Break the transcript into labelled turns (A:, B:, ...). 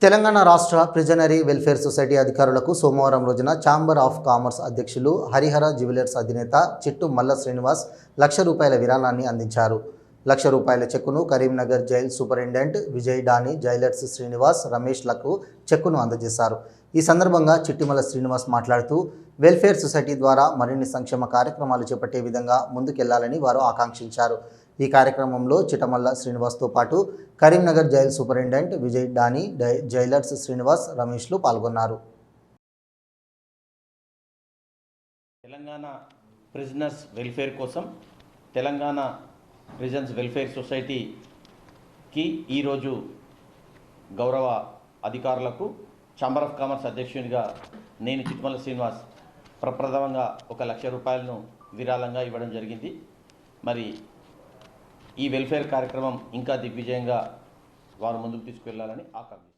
A: తెలంగాణ రాష్ట్ర ప్రిజనరీ welfare society అధికారులకు సోమవారం రోజున ఛాంబర్ ఆఫ్ కామర్స్ అధ్యక్షులు హరిహర జ్యువెలర్స్ అధినేత చిట్టు మల్ల శ్రీనివాస్ ₹1,00,000 విరాళాన్ని అందించారు. ₹1,00,000 చెక్కును Karimnagar jail superintendent Vijay Dani, jailers Srinivas, రమేష్లకు చెక్కును అందజేశారు. ఈ సందర్భంగా చిట్టిమల్ల శ్రీనివాస్ మాట్లాడుతూ వెల్ఫేర్ సొసైటీ ద్వారా మరిన్ని సంక్షేమ కార్యక్రమాలు చేపట్టే విధంగా ముందుకెళ్లాలని వారు ఆకాంక్షించారు. ఈ కార్యక్రమంలో చిట్టమల్ల శ్రీనివాస్తో పాటు Karimnagar jail superintendent Vijay Dani, jailers Srinivas, రమేష్లు పాల్గొన్నారు.
B: తెలంగాణ ప్రిజనర్స్ వెల్ఫేర్ కోసం తెలంగాణ ప్రిజన్స్ వెల్ఫేర్ సొసైటీకి ఈరోజు గౌరవ అధికారులకు ఛాంబర్ ఆఫ్ కామర్స్ అధ్యక్షునిగా నేను చిట్టమల్ల శ్రీనివాస్ ప్రప్రథమంగా ₹1,00,000 విరాళంగా ఇవ్వడం జరిగింది. మరి ఈ వెల్ఫేర్ కార్యక్రమం ఇంకా దిగ్విజయంగా వారు ముందుకు తీసుకెళ్లాలని ఆకాంక్షిస్తున్నాను.